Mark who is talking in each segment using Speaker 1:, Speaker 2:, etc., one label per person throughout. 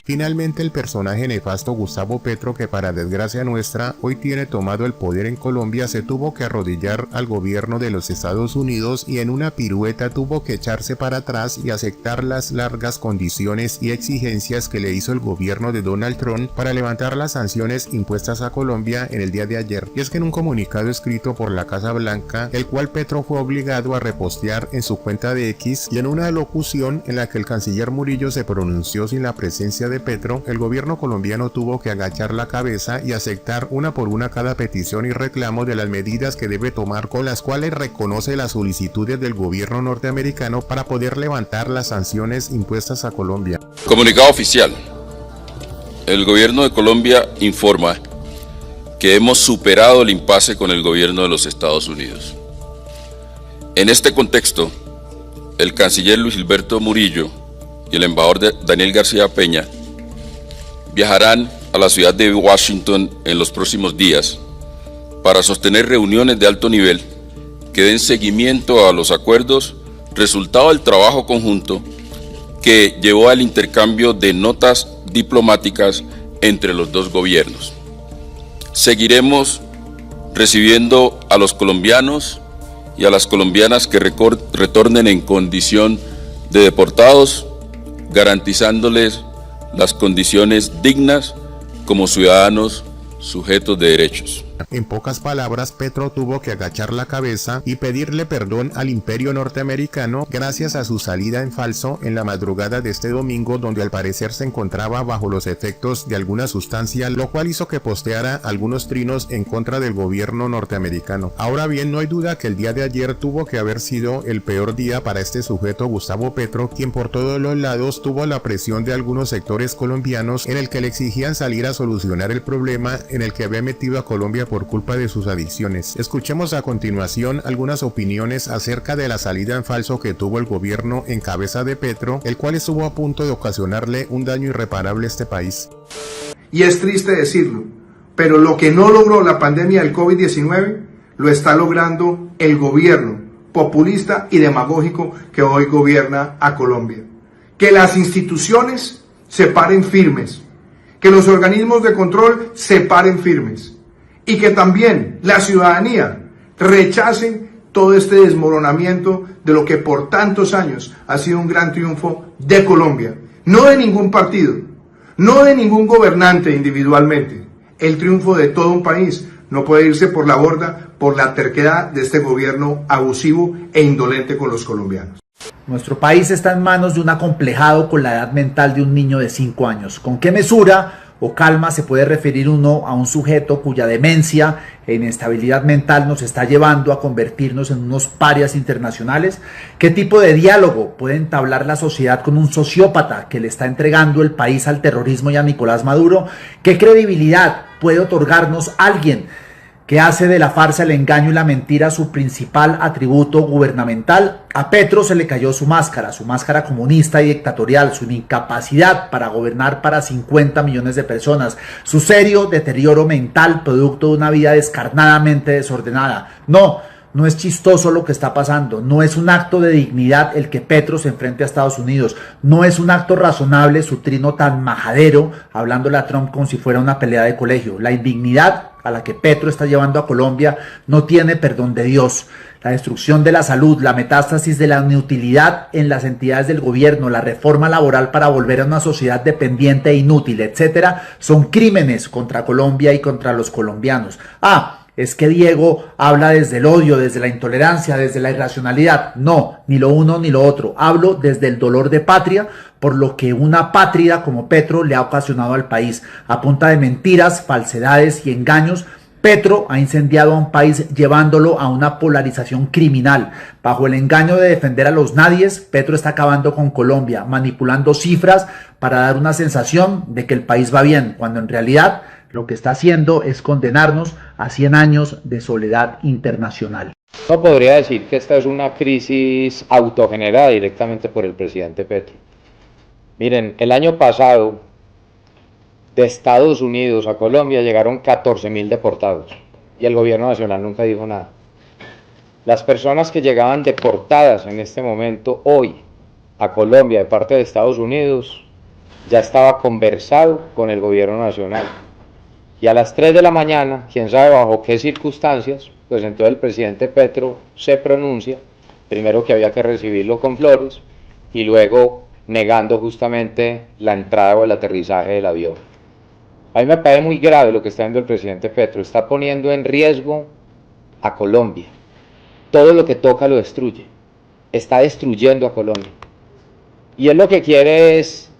Speaker 1: Finalmente, el personaje nefasto Gustavo Petro, que para desgracia nuestra hoy tiene tomado el poder en Colombia, se tuvo que arrodillar al gobierno de los Estados Unidos y en una pirueta tuvo que echarse para atrás y aceptar las largas condiciones y exigencias que le hizo el gobierno de Donald Trump para levantar las sanciones impuestas a Colombia en el día de ayer. Y es que en un comunicado escrito por la Casa Blanca, el cual Petro fue obligado a repostear en su cuenta de X, y en una locución en la que el canciller Murillo se pronunció sin la presencia de Petro, el gobierno colombiano tuvo que agachar la cabeza y aceptar una por una cada petición y reclamo de las medidas que debe tomar, con las cuales reconoce las solicitudes del gobierno norteamericano para poder levantar las sanciones impuestas a Colombia.
Speaker 2: Comunicado oficial. El gobierno de Colombia informa que hemos superado el impasse con el gobierno de los Estados Unidos. En este contexto, el canciller Luis Gilberto Murillo y el embajador Daniel García Peña viajarán a la ciudad de Washington en los próximos días para sostener reuniones de alto nivel que den seguimiento a los acuerdos resultado del trabajo conjunto que llevó al intercambio de notas diplomáticas entre los dos gobiernos. Seguiremos recibiendo a los colombianos y a las colombianas que retornen en condición de deportados, garantizándoles las condiciones dignas como ciudadanos sujetos de derechos.
Speaker 1: En pocas palabras, Petro tuvo que agachar la cabeza y pedirle perdón al imperio norteamericano gracias a su salida en falso en la madrugada de este domingo, donde al parecer se encontraba bajo los efectos de alguna sustancia, lo cual hizo que posteara algunos trinos en contra del gobierno norteamericano. Ahora bien, no hay duda que el día de ayer tuvo que haber sido el peor día para este sujeto Gustavo Petro, quien por todos los lados tuvo la presión de algunos sectores colombianos en el que le exigían salir a solucionar el problema en el que había metido a Colombia por culpa de sus adicciones. Escuchemos a continuación algunas opiniones acerca de la salida en falso que tuvo el gobierno en cabeza de Petro, el cual estuvo a punto de ocasionarle un daño irreparable a este país.
Speaker 3: Y es triste decirlo, pero lo que no logró la pandemia del COVID-19 lo está logrando el gobierno populista y demagógico que hoy gobierna a Colombia. Que las instituciones se paren firmes, que los organismos de control se paren firmes y que también la ciudadanía rechace todo este desmoronamiento de lo que por tantos años ha sido un gran triunfo de Colombia, no de ningún partido, no de ningún gobernante individualmente. El triunfo de todo un país no puede irse por la borda por la terquedad de este gobierno abusivo e indolente con los colombianos.
Speaker 4: Nuestro país está en manos de un acomplejado con la edad mental de un niño de 5 años. ¿Con qué mesura o calma se puede referir uno a un sujeto cuya demencia e inestabilidad mental nos está llevando a convertirnos en unos parias internacionales? ¿Qué tipo de diálogo puede entablar la sociedad con un sociópata que le está entregando el país al terrorismo y a Nicolás Maduro? ¿Qué credibilidad puede otorgarnos alguien que hace de la farsa, el engaño y la mentira su principal atributo gubernamental? A Petro se le cayó su máscara comunista y dictatorial, su incapacidad para gobernar para 50 millones de personas, su serio deterioro mental producto de una vida descarnadamente desordenada. No es chistoso lo que está pasando, no es un acto de dignidad el que Petro se enfrente a Estados Unidos, no es un acto razonable su trino tan majadero hablándole a Trump como si fuera una pelea de colegio. La indignidad a la que Petro está llevando a Colombia no tiene perdón de Dios. La destrucción de la salud, la metástasis de la inutilidad en las entidades del gobierno, la reforma laboral para volver a una sociedad dependiente e inútil, etcétera, son crímenes contra Colombia y contra los colombianos. Es que Diego habla desde el odio, desde la intolerancia, desde la irracionalidad. No, ni lo uno ni lo otro. Hablo desde el dolor de patria por lo que una pátrida como Petro le ha ocasionado al país. A punta de mentiras, falsedades y engaños, Petro ha incendiado a un país llevándolo a una polarización criminal. Bajo el engaño de defender a los nadies, Petro está acabando con Colombia, manipulando cifras para dar una sensación de que el país va bien, cuando en realidad lo que está haciendo es condenarnos a 100 años de soledad internacional.
Speaker 5: No podría decir que esta es una crisis autogenerada directamente por el presidente Petro. Miren, el año pasado de Estados Unidos a Colombia llegaron 14.000 deportados y el gobierno nacional nunca dijo nada. Las personas que llegaban deportadas en este momento hoy a Colombia de parte de Estados Unidos ya estaba conversado con el gobierno nacional. Y a las 3 de la mañana, quién sabe bajo qué circunstancias, pues entonces el presidente Petro se pronuncia, primero que había que recibirlo con flores y luego negando justamente la entrada o el aterrizaje del avión. A mí me parece muy grave lo que está haciendo el presidente Petro, está poniendo en riesgo a Colombia. Todo lo que toca lo destruye, está destruyendo a Colombia. Y él lo que quiere es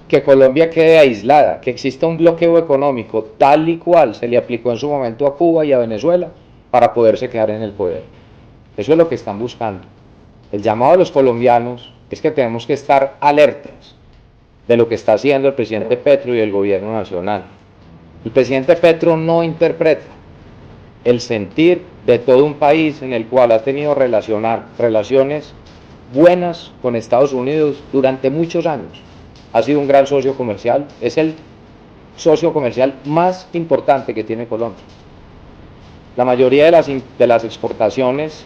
Speaker 5: que Colombia quede aislada, que exista un bloqueo económico tal y cual se le aplicó en su momento a Cuba y a Venezuela para poderse quedar en el poder. Eso es lo que están buscando. El llamado a los colombianos es que tenemos que estar alertas de lo que está haciendo el presidente Petro y el gobierno nacional. El presidente Petro no interpreta el sentir de todo un país en el cual ha tenido relaciones buenas con Estados Unidos durante muchos años. Ha sido un gran socio comercial, es el socio comercial más importante que tiene Colombia. La mayoría de las exportaciones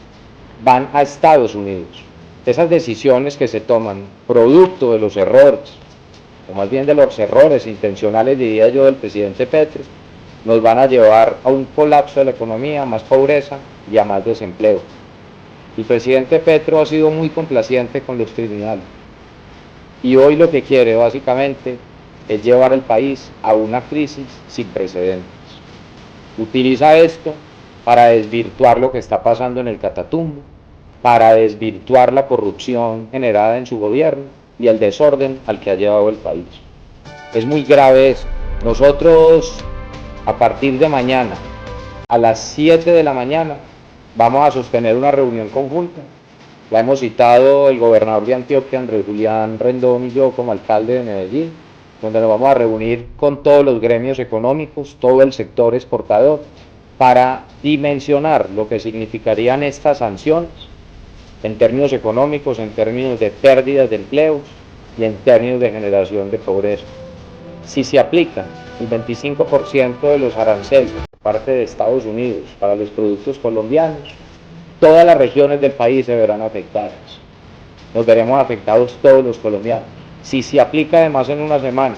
Speaker 5: van a Estados Unidos. Esas decisiones que se toman, producto de los errores, o más bien de los errores intencionales, diría yo, del presidente Petro, nos van a llevar a un colapso de la economía, a más pobreza y a más desempleo. El presidente Petro ha sido muy complaciente con los criminales y hoy lo que quiere básicamente es llevar al país a una crisis sin precedentes. Utiliza esto para desvirtuar lo que está pasando en el Catatumbo, para desvirtuar la corrupción generada en su gobierno y el desorden al que ha llevado el país. Es muy grave eso. Nosotros, a partir de mañana, a las 7 de la mañana, vamos a sostener una reunión conjunta. La hemos citado el gobernador de Antioquia, Andrés Julián Rendón, y yo como alcalde de Medellín, donde nos vamos a reunir con todos los gremios económicos, todo el sector exportador, para dimensionar lo que significarían estas sanciones en términos económicos, en términos de pérdidas de empleos y en términos de generación de pobreza. Si se aplica el 25% de los aranceles por parte de Estados Unidos para los productos colombianos, todas las regiones del país se verán afectadas. Nos veremos afectados todos los colombianos. Si se aplica además en una semana,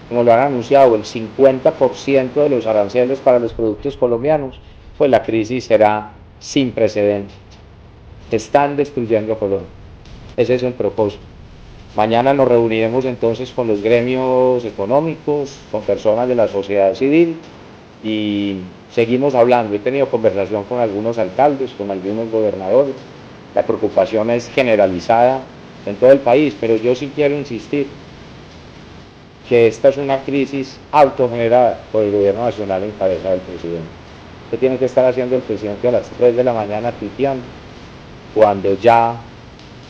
Speaker 5: como lo han anunciado, el 50% de los aranceles para los productos colombianos, pues la crisis será sin precedentes. Están destruyendo a Colombia. Ese es el propósito. Mañana nos reuniremos entonces con los gremios económicos, con personas de la sociedad civil y seguimos hablando. He tenido conversación con algunos alcaldes, con algunos gobernadores. La preocupación es generalizada en todo el país, pero yo sí quiero insistir que esta es una crisis autogenerada por el gobierno nacional en cabeza del presidente. ¿Qué tiene que estar haciendo el presidente a las 3 de la mañana tuiteando? Cuando ya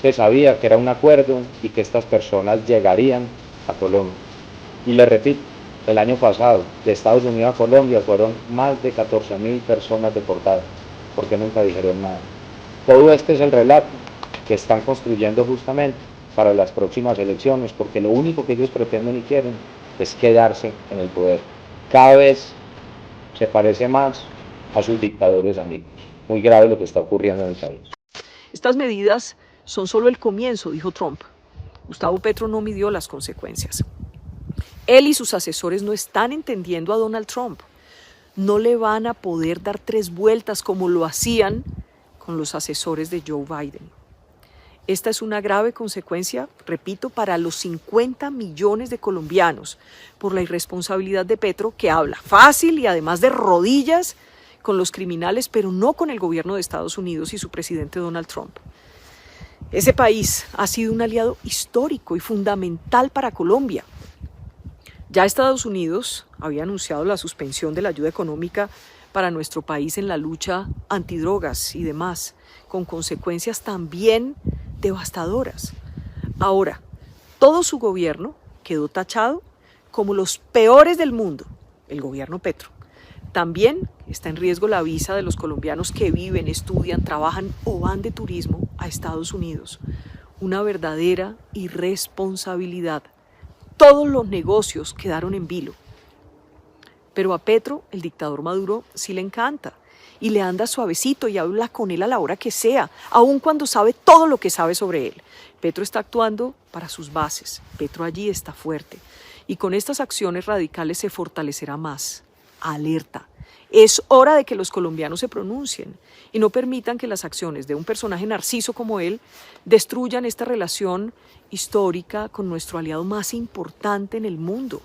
Speaker 5: se sabía que era un acuerdo y que estas personas llegarían a Colombia. Y le repito, el año pasado, de Estados Unidos a Colombia fueron más de 14.000 personas deportadas, porque nunca dijeron nada. Todo este es el relato que están construyendo justamente para las próximas elecciones, porque lo único que ellos pretenden y quieren es quedarse en el poder. Cada vez se parece más a sus dictadores amigos. Muy grave lo que está ocurriendo en el país.
Speaker 6: Estas medidas son solo el comienzo, dijo Trump. Gustavo Petro no midió las consecuencias. Él y sus asesores no están entendiendo a Donald Trump. No le van a poder dar 3 vueltas como lo hacían con los asesores de Joe Biden. Esta es una grave consecuencia, repito, para los 50 millones de colombianos por la irresponsabilidad de Petro, que habla fácil y además de rodillas con los criminales, pero no con el gobierno de Estados Unidos y su presidente Donald Trump. Ese país ha sido un aliado histórico y fundamental para Colombia. Ya Estados Unidos había anunciado la suspensión de la ayuda económica para nuestro país en la lucha antidrogas y demás, con consecuencias también devastadoras. Ahora, todo su gobierno quedó tachado como los peores del mundo, el gobierno Petro. También está en riesgo la visa de los colombianos que viven, estudian, trabajan o van de turismo a Estados Unidos. Una verdadera irresponsabilidad. Todos los negocios quedaron en vilo. Pero a Petro, el dictador Maduro, sí le encanta. y le anda suavecito y habla con él a la hora que sea, aun cuando sabe todo lo que sabe sobre él. Petro está actuando para sus bases. Petro allí está fuerte. Y con estas acciones radicales se fortalecerá más. Alerta. Es hora de que los colombianos se pronuncien y no permitan que las acciones de un personaje narciso como él destruyan esta relación histórica con nuestro aliado más importante en el mundo.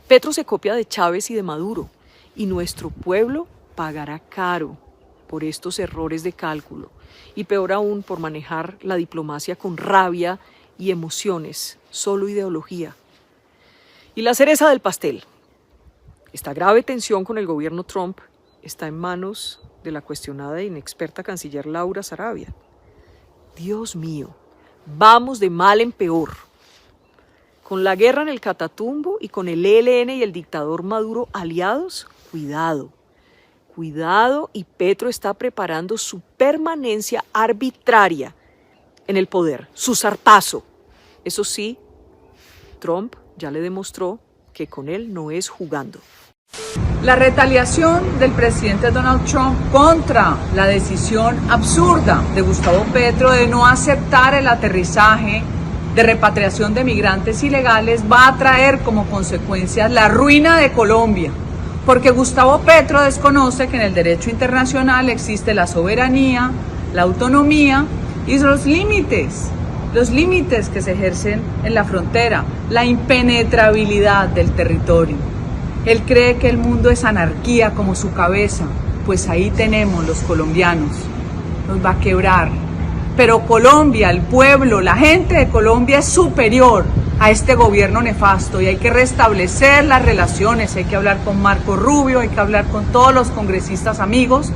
Speaker 6: Petro se copia de Chávez y de Maduro y nuestro pueblo pagará caro por estos errores de cálculo y peor aún por manejar la diplomacia con rabia y emociones, solo ideología. Y la cereza del pastel. Esta grave tensión con el gobierno Trump está en manos de la cuestionada e inexperta canciller Laura Sarabia. Dios mío, vamos de mal en peor. Con la guerra en el Catatumbo y con el ELN y el dictador Maduro aliados, cuidado. Cuidado, y Petro está preparando su permanencia arbitraria en el poder, su zarpazo. Eso sí, Trump ya le demostró que con él no es jugando.
Speaker 7: La retaliación del presidente Donald Trump contra la decisión absurda de Gustavo Petro de no aceptar el aterrizaje de repatriación de migrantes ilegales va a traer como consecuencia la ruina de Colombia, porque Gustavo Petro desconoce que en el derecho internacional existe la soberanía, la autonomía y los límites que se ejercen en la frontera, la impenetrabilidad del territorio. Él cree que el mundo es anarquía como su cabeza, pues ahí tenemos los colombianos, nos va a quebrar. Pero Colombia, el pueblo, la gente de Colombia es superior a este gobierno nefasto y hay que restablecer las relaciones, hay que hablar con Marco Rubio, hay que hablar con todos los congresistas amigos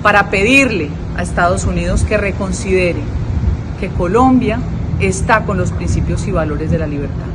Speaker 7: para pedirle a Estados Unidos que reconsidere que Colombia está con los principios y valores de la libertad.